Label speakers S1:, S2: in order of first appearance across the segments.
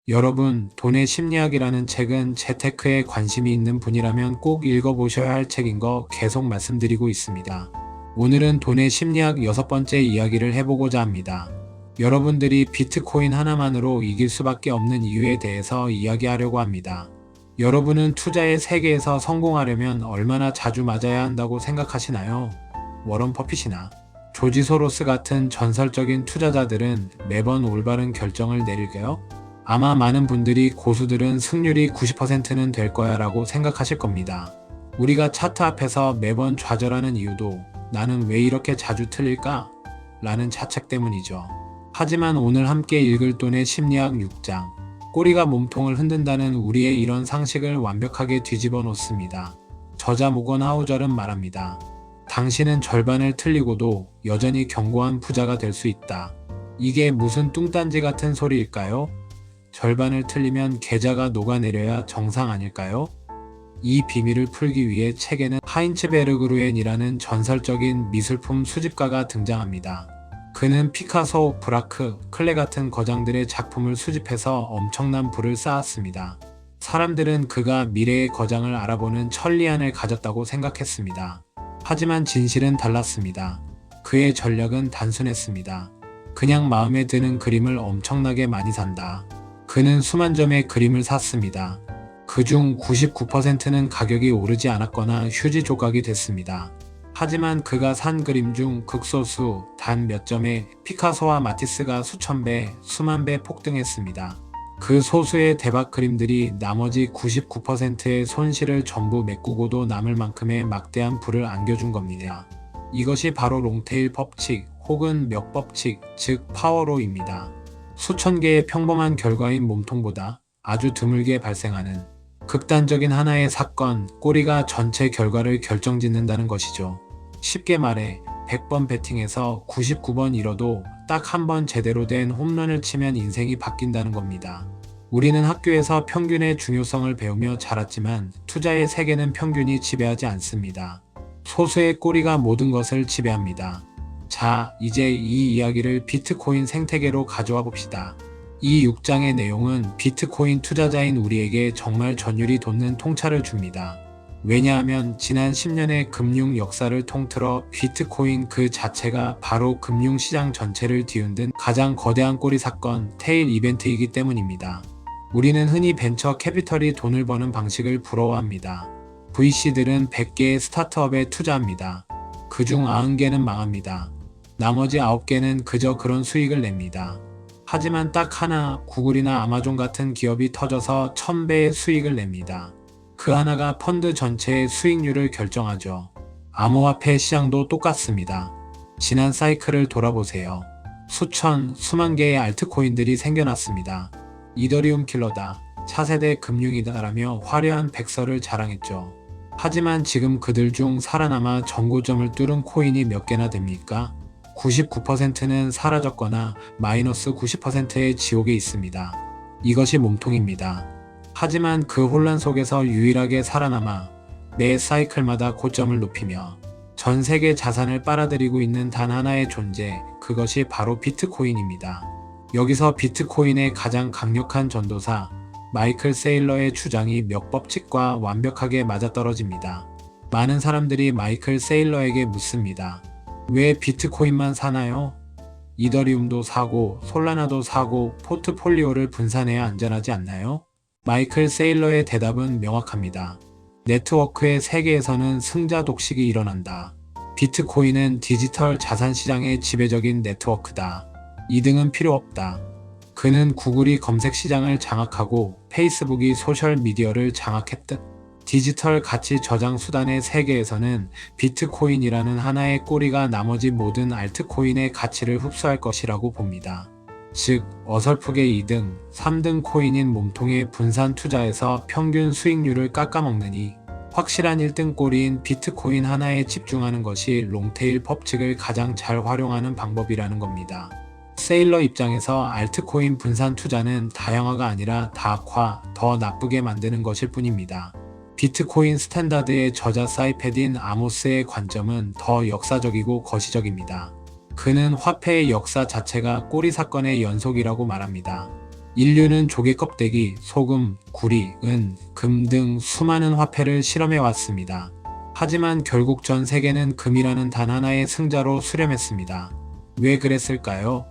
S1: 여러분, 돈의 심리학이라는 책은 재테크에 관심이 있는 분이라면 꼭 읽어보셔야 할 책인 거 계속 말씀드리고 있습니다. 오늘은 돈의 심리학 6번째 이야기를 해보고자 합니다. 여러분들이 비트코인 하나만으로 이길 수밖에 없는 이유에 대해서 이야기하려고 합니다. 여러분은 투자의 세계에서 성공하려면 얼마나 자주 맞아야 한다고 생각하시나요? 워런 버핏이나 조지 소로스 같은 전설적인 투자자들은 매번 올바른 결정을 내릴까요? 아마 많은 분들이 고수들은 승률이 90%는 될 거야 라고 생각하실 겁니다. 우리가 차트 앞에서 매번 좌절하는 이유도 나는 왜 이렇게 자주 틀릴까? 라는 자책 때문이죠. 하지만 오늘 함께 읽을 돈의 심리학 6장, 꼬리가 몸통을 흔든다는 우리의 이런 상식을 완벽하게 뒤집어 놓습니다. 저자 모건 하우절은 말합니다. 당신은 절반을 틀리고도 여전히 견고한 부자가 될 수 있다. 이게 무슨 뚱딴지 같은 소리일까요? 절반을 틀리면 계좌가 녹아내려야 정상 아닐까요? 이 비밀을 풀기 위해 책에는 하인츠 베르그루엔이라는 전설적인 미술품 수집가가 등장합니다. 그는 피카소, 브라크, 클레 같은 거장들의 작품을 수집해서 엄청난 부를 쌓았습니다. 사람들은 그가 미래의 거장을 알아보는 천리안을 가졌다고 생각했습니다. 하지만 진실은 달랐습니다. 그의 전략은 단순했습니다. 그냥 마음에 드는 그림을 엄청나게 많이 산다. 그는 수만 점의 그림을 샀습니다. 그중 99%는 가격이 오르지 않았거나 휴지 조각이 됐습니다. 하지만 그가 산 그림 중 극소수 단 몇 점의 피카소와 마티스가 수천 배, 수만 배 폭등했습니다. 그 소수의 대박 그림들이 나머지 99%의 손실을 전부 메꾸고도 남을 만큼의 막대한 부를 안겨준 겁니다. 이것이 바로 롱테일 법칙 혹은 멱 법칙, 즉 파워로입니다. 수천 개의 평범한 결과인 몸통보다 아주 드물게 발생하는 극단적인 하나의 사건, 꼬리가 전체 결과를 결정짓는다는 것이죠. 쉽게 말해 100번 배팅에서 99번 잃어도 딱 한 번 제대로 된 홈런을 치면 인생이 바뀐다는 겁니다. 우리는 학교에서 평균의 중요성을 배우며 자랐지만 투자의 세계는 평균이 지배하지 않습니다. 소수의 꼬리가 모든 것을 지배합니다. 자, 이제 이 이야기를 비트코인 생태계로 가져와 봅시다. 이 6장의 내용은 비트코인 투자자인 우리에게 정말 전율이 돋는 통찰을 줍니다. 왜냐하면 지난 10년의 금융 역사를 통틀어 비트코인 그 자체가 바로 금융시장 전체를 뒤흔든 가장 거대한 꼬리 사건, 테일 이벤트이기 때문입니다. 우리는 흔히 벤처 캐피털이 돈을 버는 방식을 부러워합니다. VC들은 100개의 스타트업에 투자합니다. 그중 90개는 망합니다. 나머지 9개는 그저 그런 수익을 냅니다. 하지만 딱 하나, 구글이나 아마존 같은 기업이 터져서 1000배의 수익을 냅니다. 그 하나가 펀드 전체의 수익률을 결정하죠. 암호화폐 시장도 똑같습니다. 지난 사이클을 돌아보세요. 수천, 수만 개의 알트코인들이 생겨났습니다. 이더리움 킬러다, 차세대 금융이다라며 화려한 백서를 자랑했죠. 하지만 지금 그들 중 살아남아 정고점을 뚫은 코인이 몇 개나 됩니까? 99%는 사라졌거나 마이너스 90%의 지옥에 있습니다. 이것이 몸통입니다. 하지만 그 혼란 속에서 유일하게 살아남아 매 사이클마다 고점을 높이며 전 세계 자산을 빨아들이고 있는 단 하나의 존재, 그것이 바로 비트코인입니다. 여기서 비트코인의 가장 강력한 전도사 마이클 세일러의 주장이 몇 법칙과 완벽하게 맞아떨어집니다. 많은 사람들이 마이클 세일러에게 묻습니다. 왜 비트코인만 사나요? 이더리움도 사고 솔라나도 사고 포트폴리오를 분산해야 안전하지 않나요? 마이클 세일러의 대답은 명확합니다. 네트워크의 세계에서는 승자 독식이 일어난다. 비트코인은 디지털 자산 시장의 지배적인 네트워크다. 2등은 필요 없다. 그는 구글이 검색 시장을 장악하고 페이스북이 소셜 미디어를 장악했듯 디지털 가치 저장 수단의 세계에서는 비트코인이라는 하나의 꼬리가 나머지 모든 알트코인의 가치를 흡수할 것이라고 봅니다. 즉, 어설프게 2등, 3등 코인인 몸통의 분산 투자에서 평균 수익률을 깎아먹느니 확실한 1등 꼬리인 비트코인 하나에 집중하는 것이 롱테일 법칙을 가장 잘 활용하는 방법이라는 겁니다. 세일러 입장에서 알트코인 분산 투자는 다양화가 아니라 다악화, 더 나쁘게 만드는 것일 뿐입니다. 비트코인 스탠다드의 저자 사이페딘 아모스의 관점은 더 역사적이고 거시적입니다. 그는 화폐의 역사 자체가 꼬리 사건의 연속이라고 말합니다. 인류는 조개 껍데기, 소금, 구리, 은, 금 등 수많은 화폐를 실험해 왔습니다. 하지만 결국 전 세계는 금이라는 단 하나의 승자로 수렴했습니다. 왜 그랬을까요?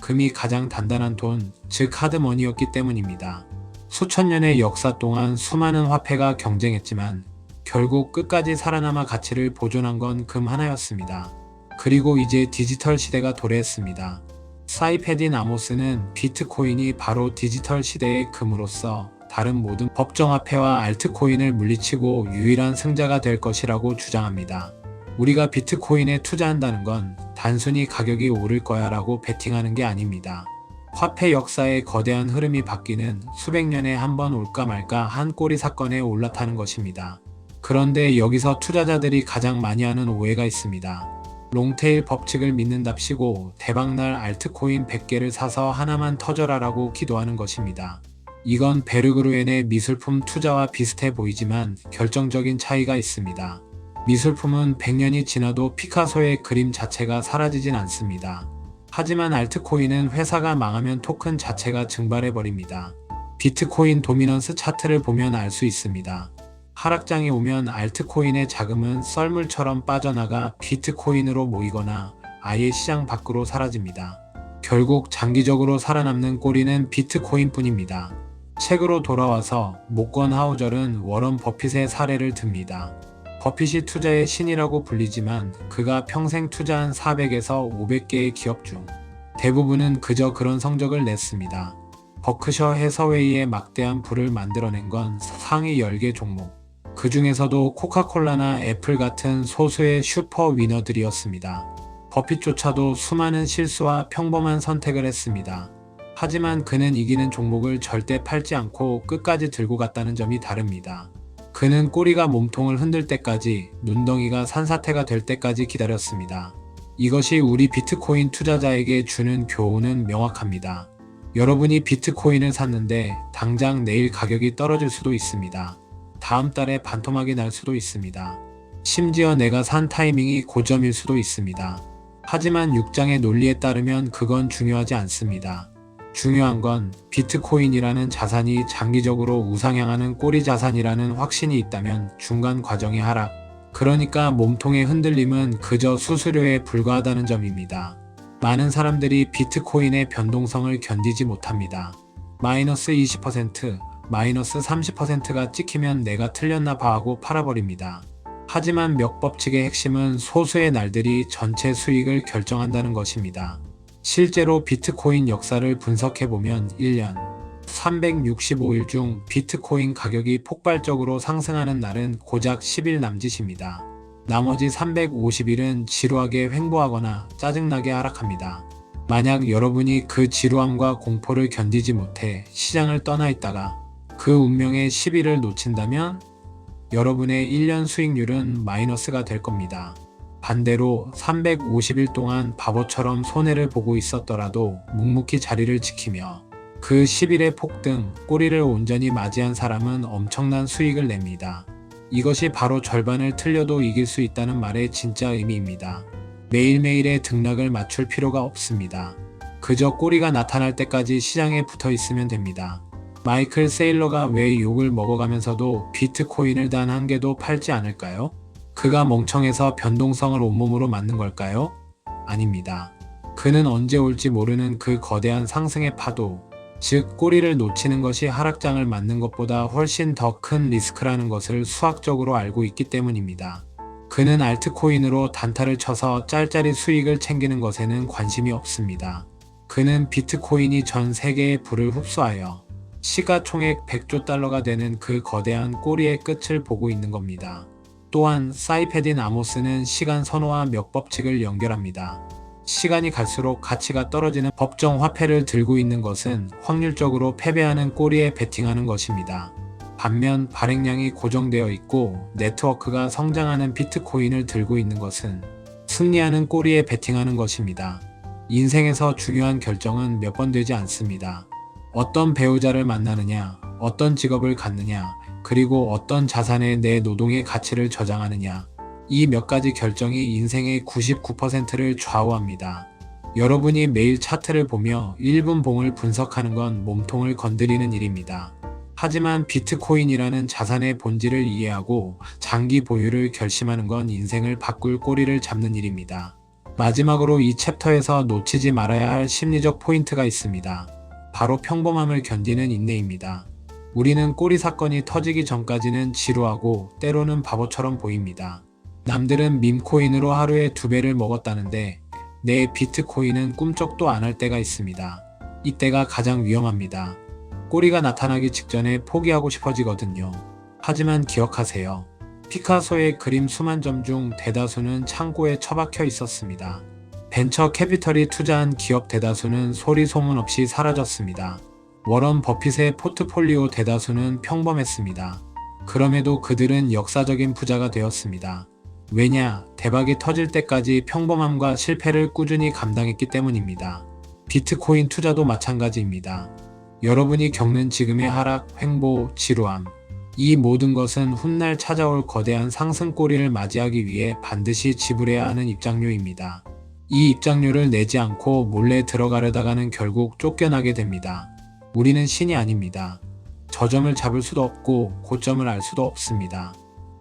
S1: 금이 가장 단단한 돈, 즉 하드머니였기 때문입니다. 수천 년의 역사 동안 수많은 화폐가 경쟁했지만 결국 끝까지 살아남아 가치를 보존한 건 금 하나였습니다. 그리고 이제 디지털 시대가 도래했습니다. 사이페딘 아모스는 비트코인이 바로 디지털 시대의 금으로서 다른 모든 법정화폐와 알트코인을 물리치고 유일한 승자가 될 것이라고 주장합니다. 우리가 비트코인에 투자한다는 건 단순히 가격이 오를 거야 라고 베팅하는 게 아닙니다. 화폐 역사의 거대한 흐름이 바뀌는 수백 년에 한 번 올까 말까 한 꼬리 사건에 올라타는 것입니다. 그런데 여기서 투자자들이 가장 많이 하는 오해가 있습니다. 롱테일 법칙을 믿는답시고 대박날 알트코인 100개를 사서 하나만 터져라라고 기도하는 것입니다. 이건 베르그루엔의 미술품 투자와 비슷해 보이지만 결정적인 차이가 있습니다. 미술품은 100년이 지나도 피카소의 그림 자체가 사라지진 않습니다. 하지만 알트코인은 회사가 망하면 토큰 자체가 증발해버립니다. 비트코인 도미넌스 차트를 보면 알 수 있습니다. 하락장이 오면 알트코인의 자금은 썰물처럼 빠져나가 비트코인으로 모이거나 아예 시장 밖으로 사라집니다. 결국 장기적으로 살아남는 꼬리는 비트코인뿐입니다. 책으로 돌아와서 목권 하우절은 워런 버핏의 사례를 듭니다. 버핏이 투자의 신이라고 불리지만 그가 평생 투자한 400에서 500개의 기업 중 대부분은 그저 그런 성적을 냈습니다. 버크셔 해서웨이의 막대한 부를 만들어낸 건 상위 10개 종목. 그 중에서도 코카콜라나 애플 같은 소수의 슈퍼 위너들이었습니다. 버핏조차도 수많은 실수와 평범한 선택을 했습니다. 하지만 그는 이기는 종목을 절대 팔지 않고 끝까지 들고 갔다는 점이 다릅니다. 그는 꼬리가 몸통을 흔들 때까지, 눈덩이가 산사태가 될 때까지 기다렸습니다. 이것이 우리 비트코인 투자자에게 주는 교훈은 명확합니다. 여러분이 비트코인을 샀는데 당장 내일 가격이 떨어질 수도 있습니다. 다음 달에 반토막이 날 수도 있습니다. 심지어 내가 산 타이밍이 고점일 수도 있습니다. 하지만 6장의 논리에 따르면 그건 중요하지 않습니다. 중요한 건 비트코인이라는 자산이 장기적으로 우상향하는 꼬리 자산이라는 확신이 있다면 중간 과정의 하락, 그러니까 몸통의 흔들림은 그저 수수료에 불과하다는 점입니다. 많은 사람들이 비트코인의 변동성을 견디지 못합니다. 마이너스 20%, 마이너스 30%가 찍히면 내가 틀렸나 봐 하고 팔아버립니다. 하지만 몇 법칙의 핵심은 소수의 날들이 전체 수익을 결정한다는 것입니다. 실제로 비트코인 역사를 분석해보면 1년 365일 중 비트코인 가격이 폭발적으로 상승하는 날은 고작 10일 남짓입니다. 나머지 350일은 지루하게 횡보하거나 짜증나게 하락합니다. 만약 여러분이 그 지루함과 공포를 견디지 못해 시장을 떠나 있다가 그 운명의 10일을 놓친다면 여러분의 1년 수익률은 마이너스가 될 겁니다. 반대로 350일 동안 바보처럼 손해를 보고 있었더라도 묵묵히 자리를 지키며 그 10일의 폭등, 꼬리를 온전히 맞이한 사람은 엄청난 수익을 냅니다. 이것이 바로 절반을 틀려도 이길 수 있다는 말의 진짜 의미입니다. 매일매일의 등락을 맞출 필요가 없습니다. 그저 꼬리가 나타날 때까지 시장에 붙어 있으면 됩니다. 마이클 세일러가 왜 욕을 먹어가면서도 비트코인을 단 한 개도 팔지 않을까요? 그가 멍청해서 변동성을 온몸으로 맞는 걸까요? 아닙니다. 그는 언제 올지 모르는 그 거대한 상승의 파도, 즉 꼬리를 놓치는 것이 하락장을 맞는 것보다 훨씬 더 큰 리스크라는 것을 수학적으로 알고 있기 때문입니다. 그는 알트코인으로 단타를 쳐서 짤짤이 수익을 챙기는 것에는 관심이 없습니다. 그는 비트코인이 전 세계의 부를 흡수하여 시가총액 100조 달러가 되는 그 거대한 꼬리의 끝을 보고 있는 겁니다. 또한 사이페딘 아모스는 시간 선호와 몇 법칙을 연결합니다. 시간이 갈수록 가치가 떨어지는 법정 화폐를 들고 있는 것은 확률적으로 패배하는 꼬리에 베팅하는 것입니다. 반면 발행량이 고정되어 있고 네트워크가 성장하는 비트코인을 들고 있는 것은 승리하는 꼬리에 베팅하는 것입니다. 인생에서 중요한 결정은 몇 번 되지 않습니다. 어떤 배우자를 만나느냐, 어떤 직업을 갖느냐, 그리고 어떤 자산에 내 노동의 가치를 저장하느냐, 이 몇 가지 결정이 인생의 99%를 좌우합니다. 여러분이 매일 차트를 보며 1분 봉을 분석하는 건 몸통을 건드리는 일입니다. 하지만 비트코인이라는 자산의 본질을 이해하고 장기 보유를 결심하는 건 인생을 바꿀 꼬리를 잡는 일입니다. 마지막으로 이 챕터에서 놓치지 말아야 할 심리적 포인트가 있습니다. 바로 평범함을 견디는 인내입니다. 우리는 꼬리 사건이 터지기 전까지는 지루하고 때로는 바보처럼 보입니다. 남들은 밈코인으로 하루에 2배를 먹었다는데 내 비트코인은 꿈쩍도 안 할 때가 있습니다. 이때가 가장 위험합니다. 꼬리가 나타나기 직전에 포기하고 싶어지거든요. 하지만 기억하세요. 피카소의 그림 수만 점 중 대다수는 창고에 처박혀 있었습니다. 벤처 캐피털이 투자한 기업 대다수는 소리 소문 없이 사라졌습니다. 워런 버핏의 포트폴리오 대다수는 평범했습니다. 그럼에도 그들은 역사적인 부자가 되었습니다. 왜냐? 대박이 터질 때까지 평범함과 실패를 꾸준히 감당했기 때문입니다. 비트코인 투자도 마찬가지입니다. 여러분이 겪는 지금의 하락, 횡보, 지루함, 이 모든 것은 훗날 찾아올 거대한 상승꼬리를 맞이하기 위해 반드시 지불해야 하는 입장료입니다. 이 입장료를 내지 않고 몰래 들어가려다가는 결국 쫓겨나게 됩니다. 우리는 신이 아닙니다. 저점을 잡을 수도 없고 고점을 알 수도 없습니다.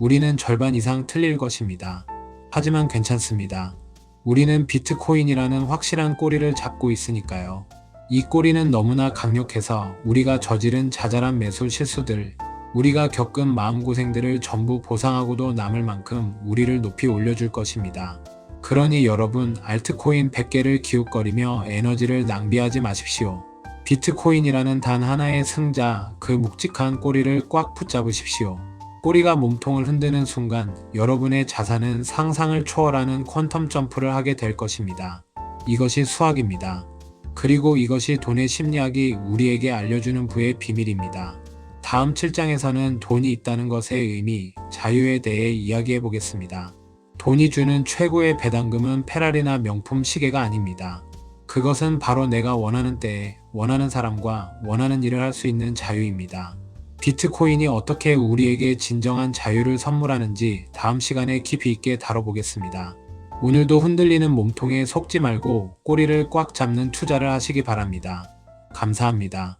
S1: 우리는 절반 이상 틀릴 것입니다. 하지만 괜찮습니다. 우리는 비트코인이라는 확실한 꼬리를 잡고 있으니까요. 이 꼬리는 너무나 강력해서 우리가 저지른 자잘한 매수 실수들, 우리가 겪은 마음고생들을 전부 보상하고도 남을 만큼 우리를 높이 올려줄 것입니다. 그러니 여러분, 알트코인 100개를 기웃거리며 에너지를 낭비하지 마십시오. 비트코인이라는 단 하나의 승자, 그 묵직한 꼬리를 꽉 붙잡으십시오. 꼬리가 몸통을 흔드는 순간 여러분의 자산은 상상을 초월하는 퀀텀 점프를 하게 될 것입니다. 이것이 수학입니다. 그리고 이것이 돈의 심리학이 우리에게 알려주는 부의 비밀입니다. 다음 7장에서는 돈이 있다는 것의 의미, 자유에 대해 이야기해 보겠습니다. 돈이 주는 최고의 배당금은 페라리나 명품 시계가 아닙니다. 그것은 바로 내가 원하는 때에 원하는 사람과 원하는 일을 할 수 있는 자유입니다. 비트코인이 어떻게 우리에게 진정한 자유를 선물하는지 다음 시간에 깊이 있게 다뤄보겠습니다. 오늘도 흔들리는 몸통에 속지 말고 꼬리를 꽉 잡는 투자를 하시기 바랍니다. 감사합니다.